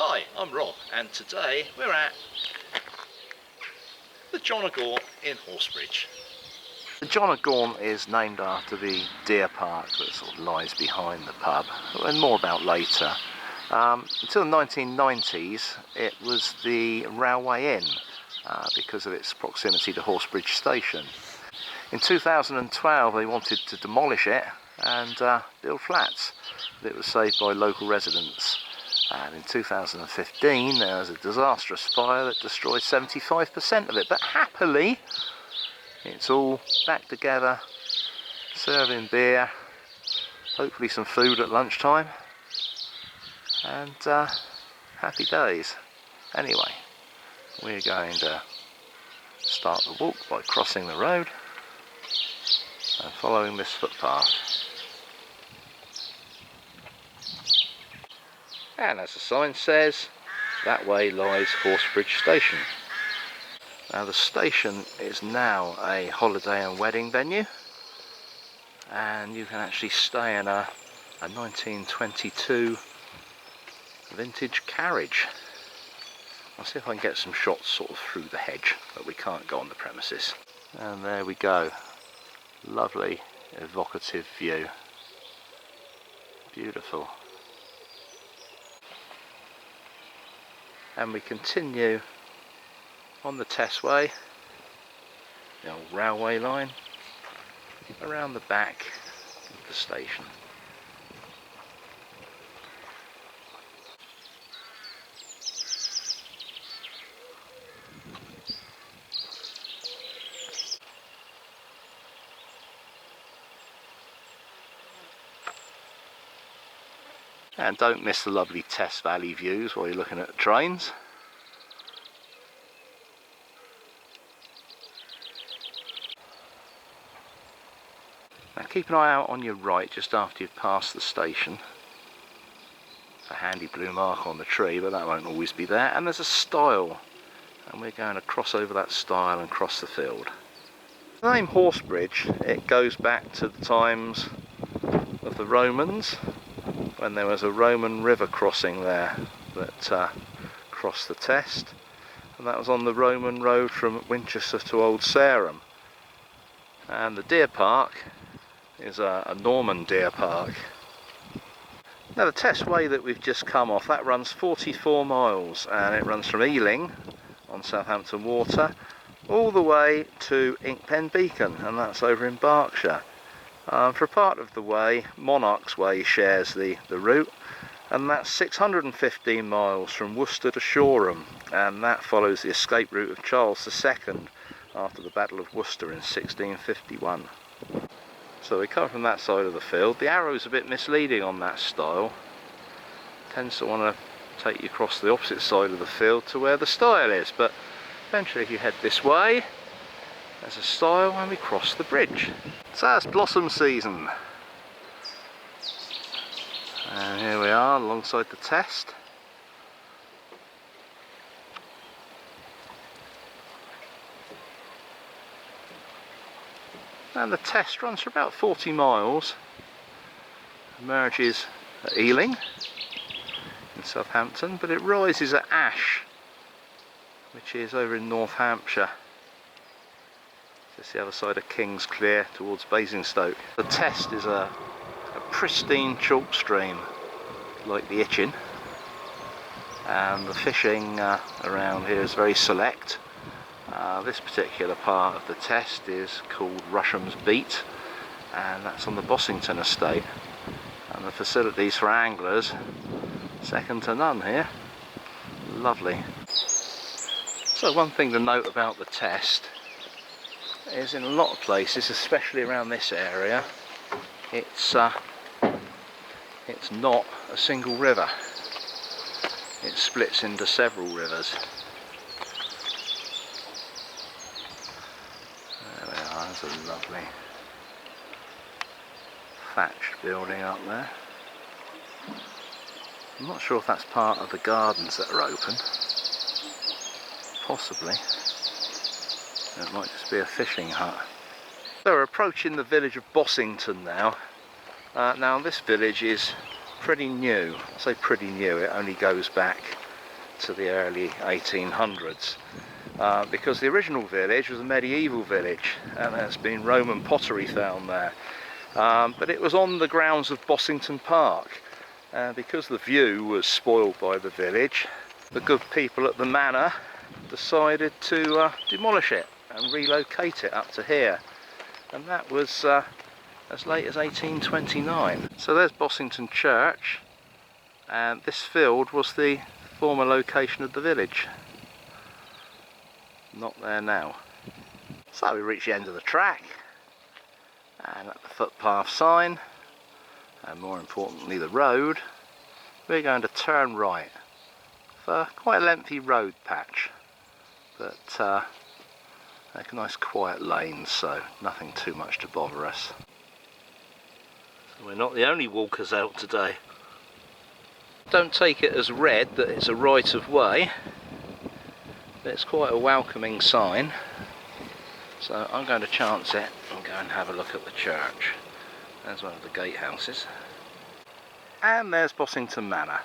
Hi, I'm Rob, and today we're at the John o' Gaunt in Horsebridge. The John o' Gaunt is named after the deer park that sort of lies behind the pub, and more about later. Until the 1990s it was the railway inn because of its proximity to Horsebridge Station. In 2012 they wanted to demolish it and build flats, but it was saved by local residents. And in 2015 there was a disastrous fire that destroyed 75% of it, but happily it's all back together, serving beer, hopefully some food at lunchtime, and happy days. Anyway, we're going to start the walk by crossing the road and following this footpath. And as the sign says, that way lies Horsebridge Station. Now the station is now a holiday and wedding venue, and you can actually stay in a 1922 vintage carriage. I'll see if I can get some shots sort of through the hedge, but we can't go on the premises. And there we go. Lovely, evocative view. Beautiful. And we continue on the Tessway, the old railway line, around the back of the station. And don't miss the lovely Tess Valley views while you're looking at the trains. Now keep an eye out on your right just after you've passed the station. A handy blue mark on the tree, but that won't always be there. And there's a stile, and we're going to cross over that stile and cross the field. The name Horsebridge, it goes back to the times of the Romans, when there was a Roman river crossing there that crossed the Test, and that was on the Roman road from Winchester to Old Sarum. And the deer park is a Norman deer park. Now the Tessway that we've just come off, that runs 44 miles, and it runs from Ealing on Southampton Water all the way to Inkpen Beacon, and that's over in Berkshire. For a part of the way, Monarchs Way shares the route, and that's 615 miles from Worcester to Shoreham, and that follows the escape route of Charles II after the Battle of Worcester in 1651. So we come from that side of the field. The arrow's a bit misleading on that stile. It tends to want to take you across the opposite side of the field to where the stile is, but eventually if you head this way, there's a stile and we cross the bridge. So that's blossom season. And here we are alongside the Test. And the Test runs for about 40 miles, emerges at Ealing in Southampton, but it rises at Ash, which is over in North Hampshire. Just the other side of Kingsclear towards Basingstoke. The Test is a pristine chalk stream, like the Itchen, and the fishing around here is very select. This particular part of the Test is called Rusham's Beat, and that's on the Bossington estate, and the facilities for anglers second to none here. Lovely. So one thing to note about the Test is in a lot of places, especially around this area, it's not a single river. It splits into several rivers. There we are, there's a lovely thatched building up there. I'm not sure if that's part of the gardens that are open. Possibly. It might just be a fishing hut. So we're approaching the village of Bossington now. Now this village is pretty new. I say pretty new, it only goes back to the early 1800s. Because the original village was a medieval village and there's been Roman pottery found there. But it was on the grounds of Bossington Park. Because the view was spoiled by the village, the good people at the manor decided to demolish it and relocate it up to here. And that was as late as 1829. So there's Bossington Church, and this field was the former location of the village. Not there now. So we reach the end of the track, and at the footpath sign, and more importantly the road, we're going to turn right for quite a lengthy road patch, but like a nice quiet lane, so nothing too much to bother us. So we're not the only walkers out today. Don't take it as read that it's a right of way, but it's quite a welcoming sign, so I'm going to chance it and go and have a look at the church. There's one of the gatehouses. And there's Bossington Manor.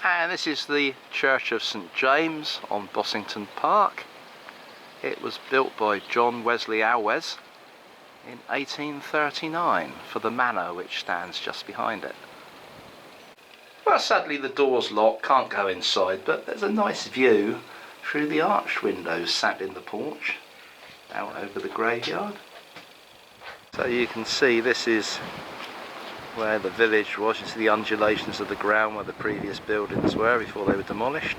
And this is the Church of St James on Bossington Park. It was built by John Wesley Alwes in 1839 for the manor which stands just behind it. Well, sadly the door's locked, can't go inside, but there's a nice view through the arched windows sat in the porch out over the graveyard. So you can see this is where the village was. You see the undulations of the ground where the previous buildings were before they were demolished.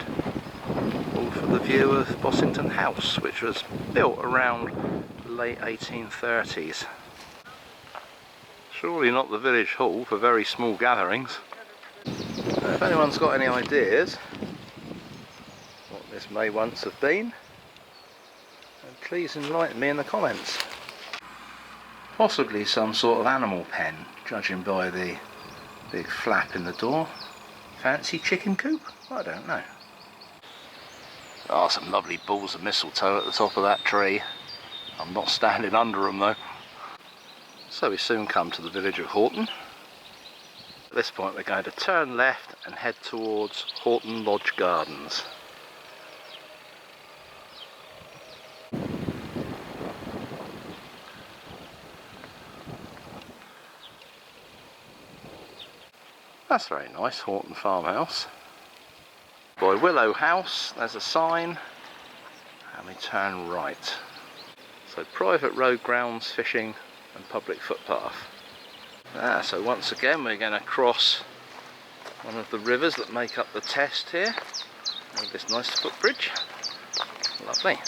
All for the view of Bossington House, which was built around the late 1830s. Surely not the village hall for very small gatherings. If anyone's got any ideas what this may once have been, then please enlighten me in the comments. Possibly some sort of animal pen, judging by the big flap in the door. Fancy chicken coop? I don't know. Oh, some lovely balls of mistletoe at the top of that tree. I'm not standing under them though. So we soon come to the village of Horton. At this point we're going to turn left and head towards Horton Lodge Gardens. That's very nice, Horton farmhouse. By Willow House, there's a sign, and we turn right. So private road grounds, fishing and public footpath. So once again we're going to cross one of the rivers that make up the test here, with this nice footbridge. Lovely.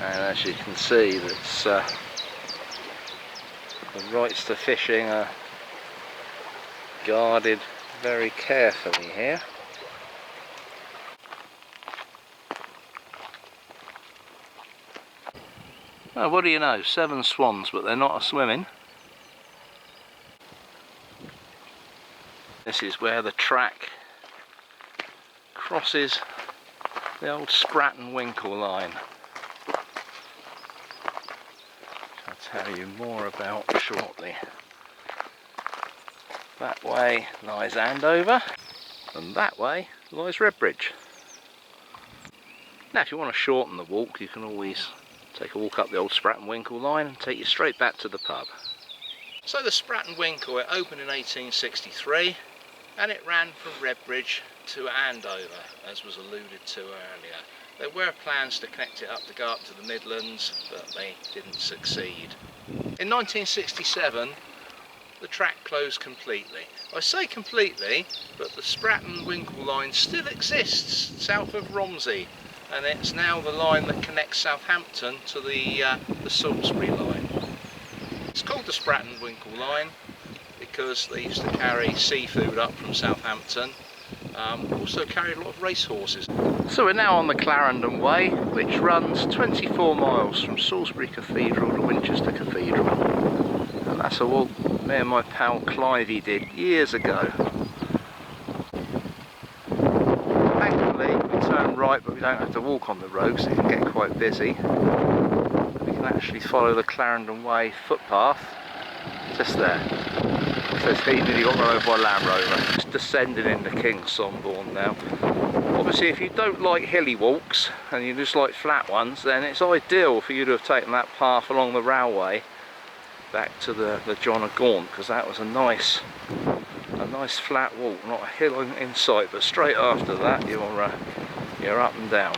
And as you can see, that's the rights to fishing are guarded very carefully here. Oh, what do you know, 7 swans, but they're not a-swimming. This is where the track crosses the old Sprat and Winkle Line. I'll tell you more about shortly. That way lies Andover, and that way lies Redbridge. Now if you want to shorten the walk, you can always take a walk up the old Sprat and Winkle Line and take you straight back to the pub. So the Sprat and Winkle, it opened in 1863 and it ran from Redbridge to Andover, as was alluded to earlier. There were plans to connect it up to go up to the Midlands, but they didn't succeed. In 1967 the track closed completely. I say completely, but the Sprat and Winkle Line still exists south of Romsey, and it's now the line that connects Southampton to the Salisbury line. It's called the Sprat and Winkle Line because they used to carry seafood up from Southampton, Also carried a lot of racehorses. So we're now on the Clarendon Way, which runs 24 miles from Salisbury Cathedral to Winchester Cathedral. And that's a walk me and my pal Clivey did years ago. Thankfully we turn right, but we don't have to walk on the road because it can get quite busy. We can actually follow the Clarendon Way footpath just there. It says he nearly got run over by a Land Rover. It's descending into King Somborne now. Obviously if you don't like hilly walks and you just like flat ones, then it's ideal for you to have taken that path along the railway back to the John of Gaunt, because that was a nice flat walk, not a hill in sight, but straight after that you're up and down.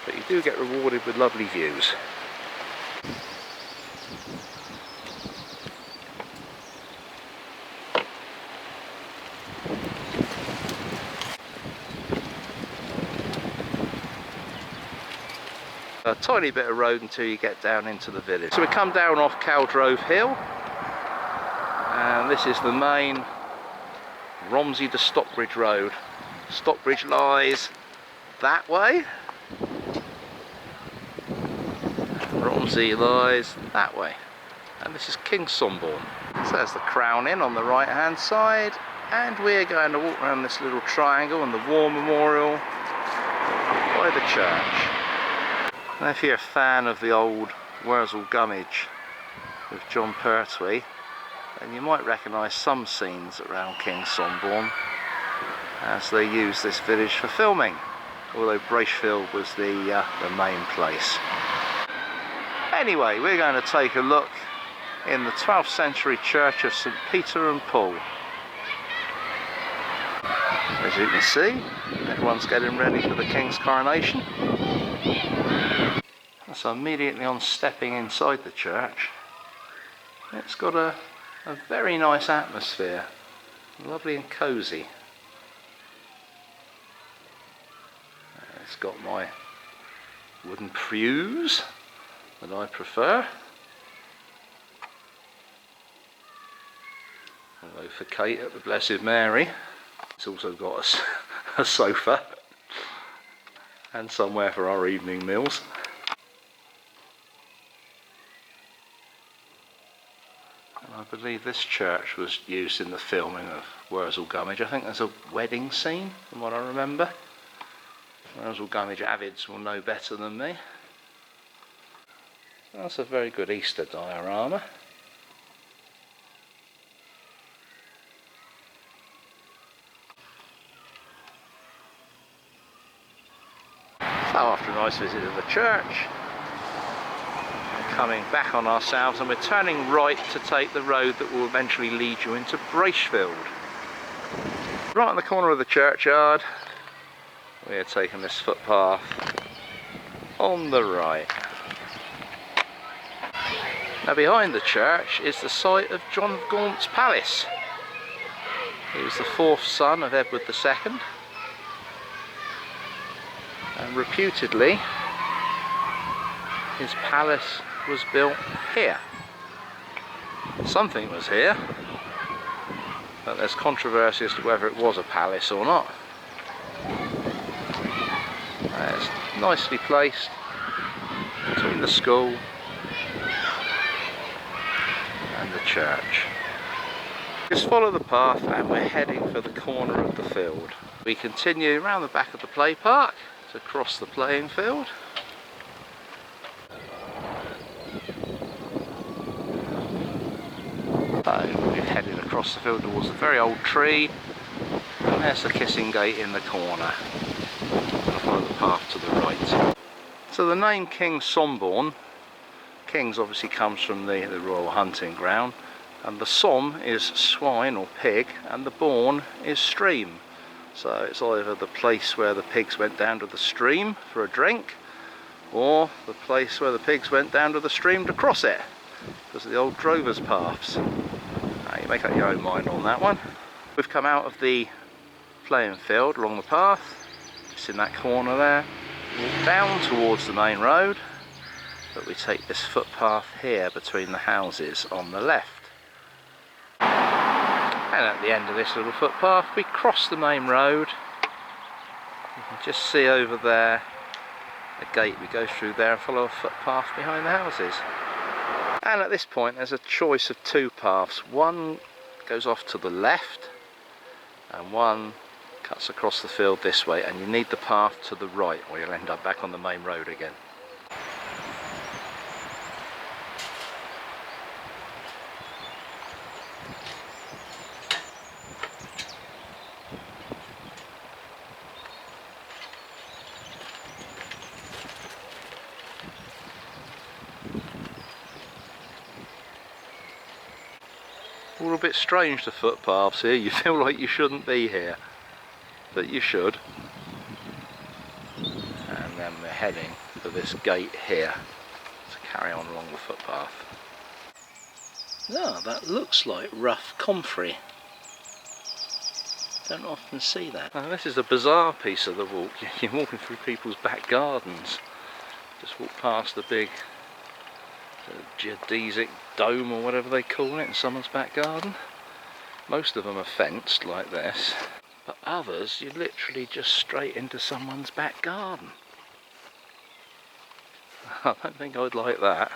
But you do get rewarded with lovely views. A tiny bit of road until you get down into the village. So we come down off Caldrove Hill, and this is the main Romsey to Stockbridge road. Stockbridge lies that way, Romsey lies that way, and this is King Somborne. So there's the Crown Inn on the right hand side, and we're going to walk around this little triangle and the War Memorial by the church. And if you're a fan of the old Wurzel Gummidge with John Pertwee, then you might recognise some scenes around King Somborne as they use this village for filming, although Bracefield was the main place. Anyway, we're going to take a look in the 12th century church of St Peter and Paul. As you can see, everyone's getting ready for the King's coronation. So immediately on stepping inside the church, it's got a very nice atmosphere, lovely and cosy. It's got my wooden pews that I prefer. Although for Kate at the Blessed Mary, it's also got a sofa and somewhere for our evening meals. I believe this church was used in the filming of Wurzel Gummidge. I think there's a wedding scene, from what I remember. Wurzel Gummidge avids will know better than me. That's a very good Easter diorama. So after a nice visit to the church, coming back on ourselves, and we're turning right to take the road that will eventually lead you into Bracefield. Right on the corner of the churchyard, we're taking this footpath on the right. Now behind the church is the site of John of Gaunt's palace. He was the 4th son of Edward II, and reputedly his palace was built here. Something was here, but there's controversy as to whether it was a palace or not. It's nicely placed between the school and the church. Just follow the path and we're heading for the corner of the field. We continue around the back of the play park to cross the playing field. So we've headed across the field towards a very old tree, and there's the kissing gate in the corner. I'll follow the path to the right. So the name King Somborne, King's obviously comes from the royal hunting ground, and the som is swine or pig, and the bourne is stream. So it's either the place where the pigs went down to the stream for a drink, or the place where the pigs went down to the stream to cross it, because of the old drovers' paths. You make up your own mind on that one. We've come out of the playing field along the path, just in that corner there, walk down towards the main road, but we take this footpath here between the houses on the left. And at the end of this little footpath we cross the main road. You can just see over there a gate. We go through there and follow a footpath behind the houses. And at this point there's a choice of two paths. One goes off to the left and one cuts across the field this way, and you need the path to the right or you'll end up back on the main road again. All a bit strange, the footpaths here. You feel like you shouldn't be here, but you should. And then we're heading for this gate here to carry on along the footpath. Ah, that looks like rough comfrey. Don't often see that. Now, this is a bizarre piece of the walk. You're walking through people's back gardens. Just walk past the big geodesic dome or whatever they call it in someone's back garden. Most of them are fenced like this, but others you literally just straight into someone's back garden. I don't think I'd like that,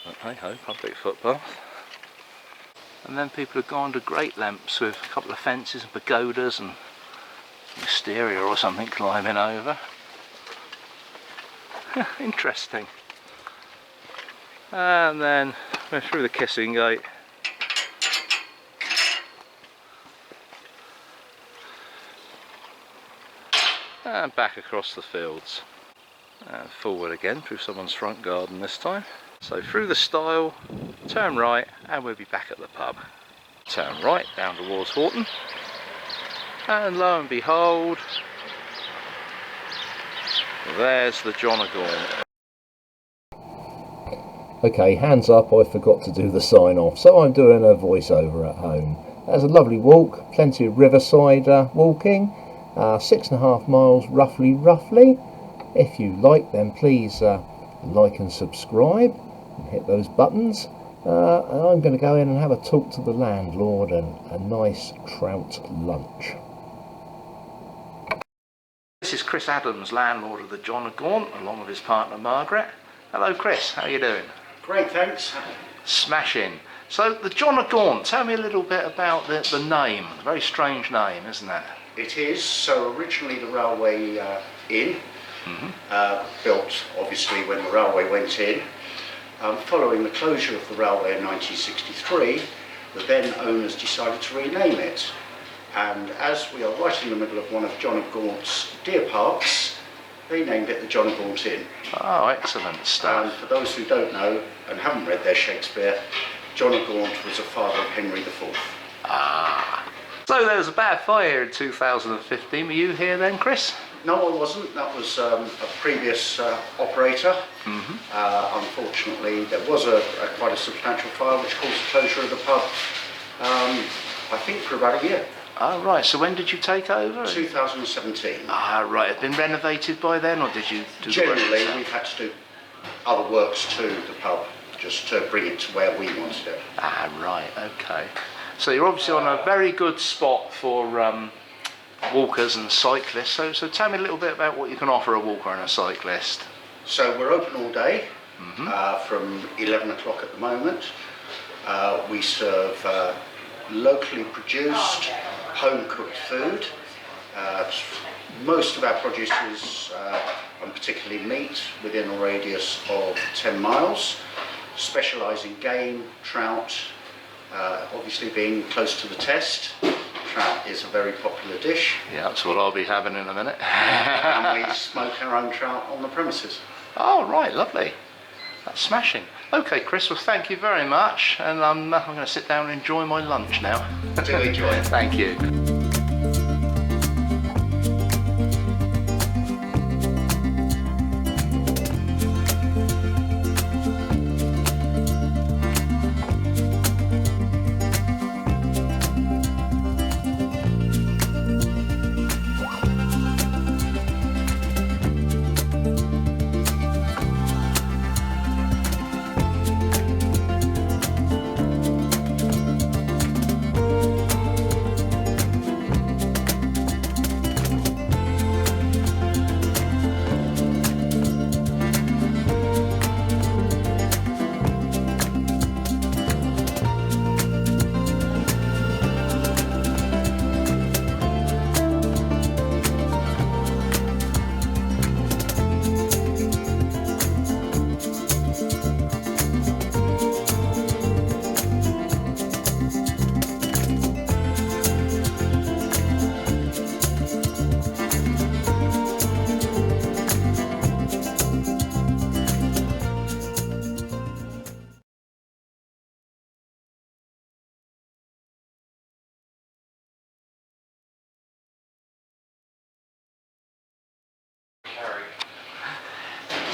but hey ho, public footpath. And then people have gone to great lengths with a couple of fences and pagodas and wisteria or something climbing over. Interesting. And then we're through the kissing gate. And back across the fields. And forward again through someone's front garden this time. So through the stile, turn right, and we'll be back at the pub. Turn right down towards Horton. And lo and behold, there's the John o' Gaunt. Okay, hands up, I forgot to do the sign off, so I'm doing a voiceover at home. There's a lovely walk, plenty of riverside walking, 6.5 miles roughly. If you like, then please like and subscribe and hit those buttons. And I'm going to go in and have a talk to the landlord and a nice trout lunch. This is Chris Adams, landlord of the John o' Gaunt, along with his partner Margaret. Hello Chris, how are you doing? Great, thanks. Smashing. So the John o' Gaunt, tell me a little bit about the name. A very strange name, isn't it? It is. So originally the railway inn, built obviously when the railway went in. Following the closure of the railway in 1963, the then owners decided to rename it. And as we are right in the middle of one of John o' Gaunt's deer parks, they named it the John o' Gaunt Inn. Oh, excellent stuff. And for those who don't know and haven't read their Shakespeare, John o' Gaunt was a father of Henry IV. Ah. So there was a bad fire in 2015. Were you here then, Chris? No, I wasn't. That was a previous operator. Unfortunately, there was quite a substantial fire which caused the closure of the pub, I think for about a year. Oh, right. So when did you take over? 2017. Ah, right. Had it been renovated by then, or did you do Generally, the work? we've had to do other works to the pub just to bring it to where we wanted it. Ah, right. Okay. So you're obviously on a very good spot for walkers and cyclists. So tell me a little bit about what you can offer a walker and a cyclist. So we're open all day, from 11 o'clock at the moment. We serve locally produced, home-cooked food. Most of our produce is, and particularly meat, within a radius of 10 miles. Specialise in game, trout, obviously being close to the test. Trout is a very popular dish. Yeah, that's what I'll be having in a minute. And we smoke our own trout on the premises. Oh, right, lovely. That's smashing. Okay, Chris, well, thank you very much. And I'm going to sit down and enjoy my lunch now. Do enjoy it. Thank you.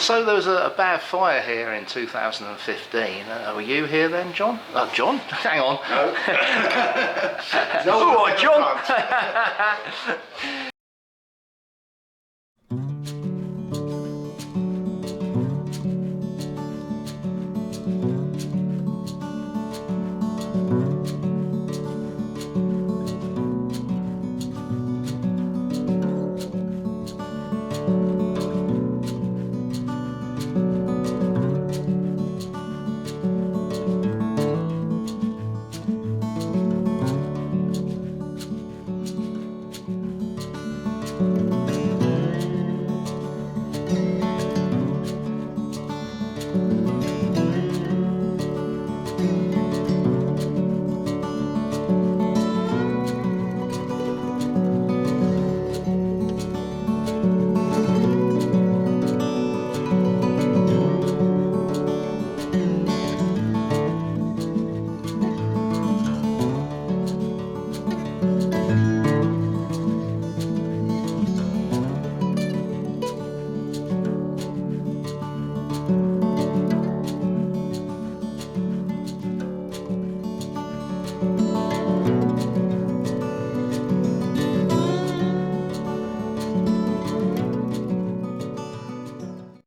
So there was a bad fire here in 2015. Were you here then, John? John? Hang on. No. No, John!